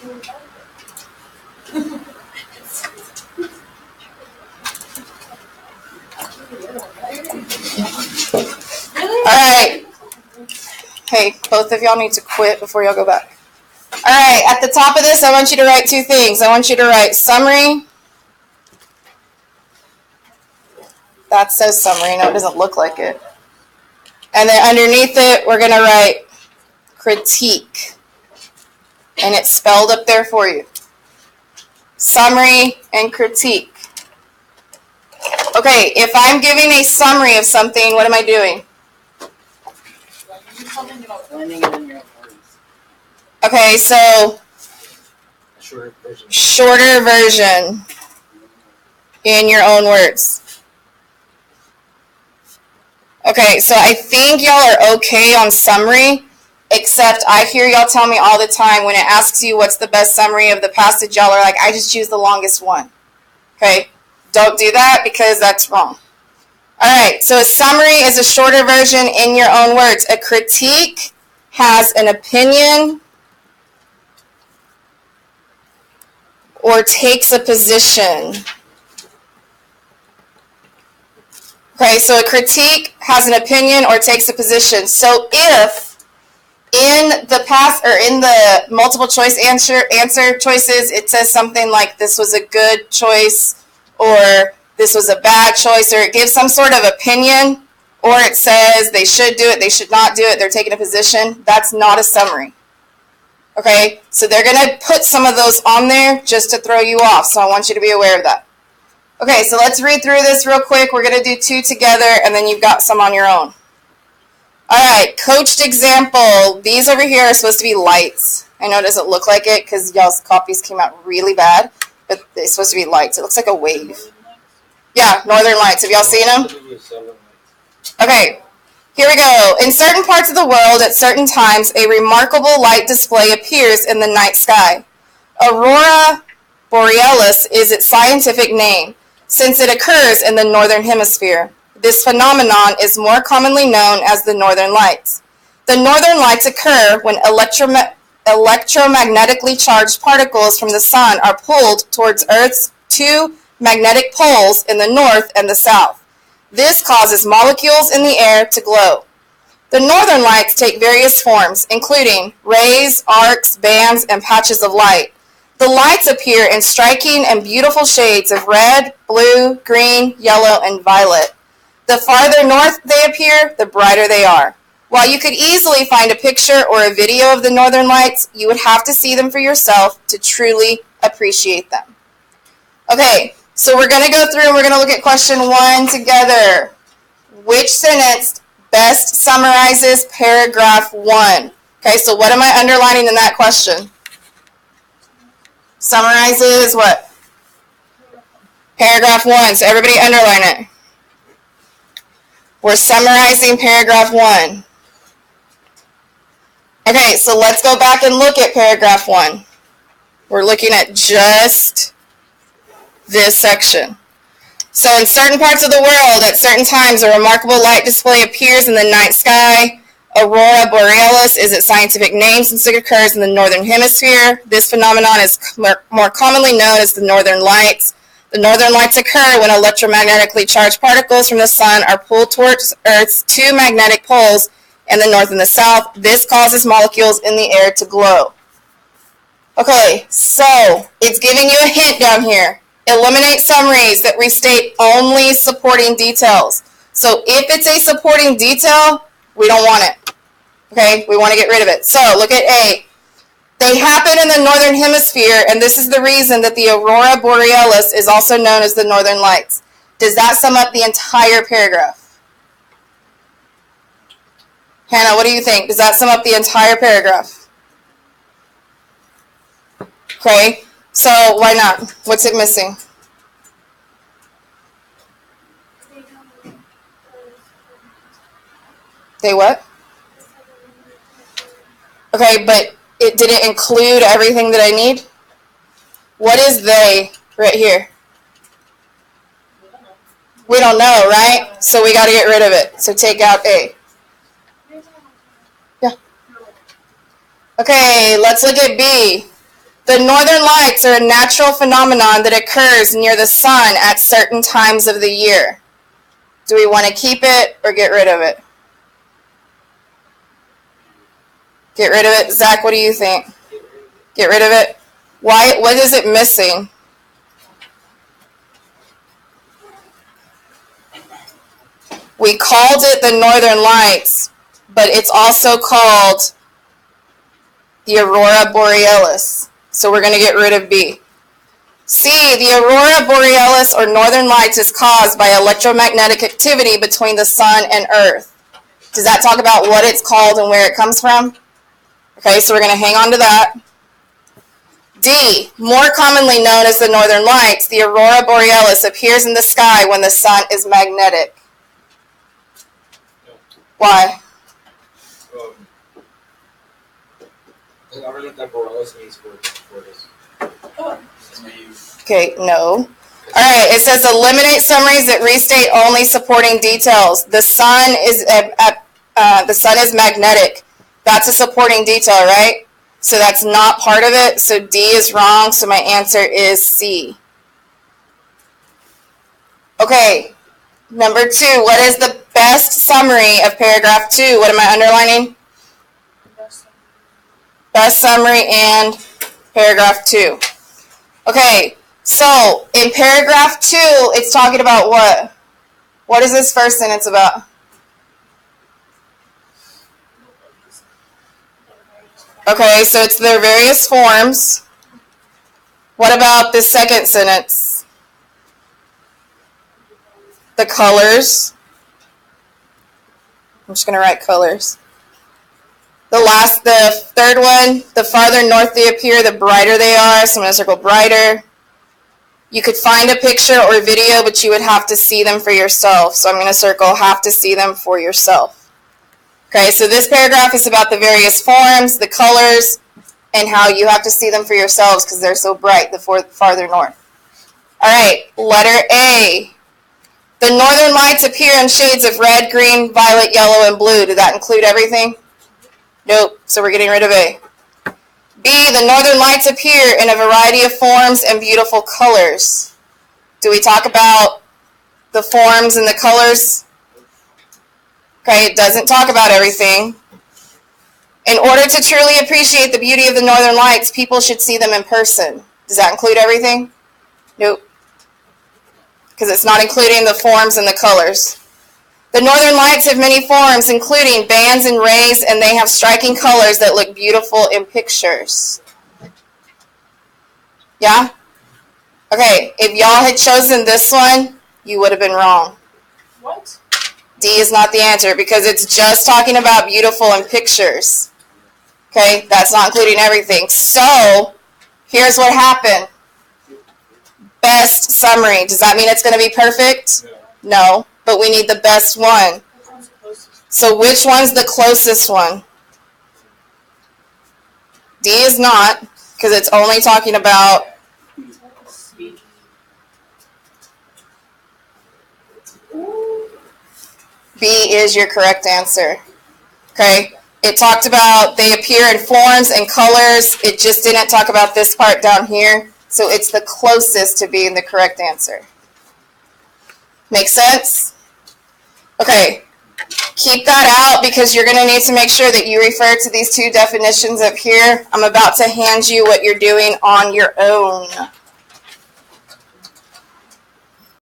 Alright. Hey, both of y'all need to quit before y'all go back. Alright, at the top of this, I want you to write two things. I want you to write summary. That says summary. No, it doesn't look like it. And then underneath it, we're going to write critique. And it's spelled up there for you. Summary and critique. Okay, if I'm giving a summary of something, what am I doing? Okay, so shorter version in your own words. Okay, so I think y'all are okay on summary, except I hear y'all tell me all the time when it asks you what's the best summary of the passage, y'all are like, I just choose the longest one. Okay, don't do that because that's wrong. Alright, so a summary is a shorter version in your own words. A critique has an opinion or takes a position. Okay, so a critique has an opinion or takes a position. So if in the multiple choice answer choices, it says something like this was a good choice or this was a bad choice, or it gives some sort of opinion, or it says they should do it, they should not do it, they're taking a position, that's not a summary. Okay, so they're going to put some of those on there just to throw you off, so I want you to be aware of that. Okay, so let's read through this real quick. We're going to do two together, and then you've got some on your own. Alright, coached example. These over here are supposed to be lights. I know it doesn't look like it because y'all's copies came out really bad, but they're supposed to be lights. It looks like a wave. Yeah, northern lights. Have y'all seen them? Okay, here we go. In certain parts of the world, at certain times, a remarkable light display appears in the night sky. Aurora borealis is its scientific name, since it occurs in the northern hemisphere. This phenomenon is more commonly known as the northern lights. The northern lights occur when electromagnetically charged particles from the sun are pulled towards Earth's two magnetic poles in the north and the south. This causes molecules in the air to glow. The northern lights take various forms, including rays, arcs, bands, and patches of light. The lights appear in striking and beautiful shades of red, blue, green, yellow, and violet. The farther north they appear, the brighter they are. While you could easily find a picture or a video of the northern lights, you would have to see them for yourself to truly appreciate them. Okay, so we're going to go through and we're going to look at question 1 together. Which sentence best summarizes paragraph 1? Okay, so what am I underlining in that question? Summarizes what? Paragraph 1. So everybody underline it. We're summarizing paragraph 1. Okay, so let's go back and look at paragraph 1. We're looking at just this section. So in certain parts of the world, at certain times, a remarkable light display appears in the night sky. Aurora borealis is its scientific name since it occurs in the northern hemisphere. This phenomenon is more commonly known as the northern lights. The northern lights occur when electromagnetically charged particles from the sun are pulled towards Earth's two magnetic poles in the north and the south. This causes molecules in the air to glow. Okay, so it's giving you a hint down here. Eliminate summaries that restate only supporting details. So if it's a supporting detail, we don't want it. Okay, we want to get rid of it. So look at A. They happen in the northern hemisphere, and this is the reason that the aurora borealis is also known as the northern lights. Does that sum up the entire paragraph? Hannah, what do you think? Does that sum up the entire paragraph? Okay, so why not? What's it missing? They what? Okay, but did it include everything that I need? What is they right here? We don't know, right? So we got to get rid of it. So take out A. Yeah. Okay, let's look at B. The northern lights are a natural phenomenon that occurs near the sun at certain times of the year. Do we want to keep it or get rid of it? Get rid of it. Zach, what do you think? Get rid of it. Why? What is it missing? We called it the northern lights, but it's also called the aurora borealis. So we're going to get rid of B. C, the aurora borealis or northern lights is caused by electromagnetic activity between the sun and earth. Does that talk about what it's called and where it comes from? Okay, so we're going to hang on to that. D, more commonly known as the northern lights, the aurora borealis appears in the sky when the sun is magnetic. Why? I don't know what that borealis means for this. Okay, no. All right, it says eliminate summaries that restate only supporting details. The sun is magnetic. That's a supporting detail, right? So that's not part of it. So D is wrong. So my answer is C. Okay, number 2. What is the best summary of paragraph 2? What am I underlining? Best summary and paragraph 2. Okay, so in paragraph 2, it's talking about what? What is this first sentence about? Okay, so it's their various forms. What about the second sentence? The colors. I'm just going to write colors. The third one, the farther north they appear, the brighter they are. So I'm going to circle brighter. You could find a picture or video, but you would have to see them for yourself. So I'm going to circle have to see them for yourself. Okay, so this paragraph is about the various forms, the colors, and how you have to see them for yourselves because they're so bright, the farther north. All right, letter A. The northern lights appear in shades of red, green, violet, yellow, and blue. Did that include everything? Nope, so we're getting rid of A. B, the northern lights appear in a variety of forms and beautiful colors. Do we talk about the forms and the colors? Okay, it doesn't talk about everything. In order to truly appreciate the beauty of the northern lights, people should see them in person. Does that include everything? Nope. Because it's not including the forms and the colors. The northern lights have many forms, including bands and rays, and they have striking colors that look beautiful in pictures. Yeah? Okay, if y'all had chosen this one, you would have been wrong. What? D is not the answer because it's just talking about beautiful in pictures. Okay, that's not including everything. So, here's what happened. Best summary. Does that mean it's going to be perfect? No, but we need the best one. So which one's the closest one? D is not, because it's only talking about B is your correct answer. Okay? It talked about they appear in forms and colors. It just didn't talk about this part down here. So it's the closest to being the correct answer. Make sense? Okay. Keep that out because you're going to need to make sure that you refer to these two definitions up here. I'm about to hand you what you're doing on your own.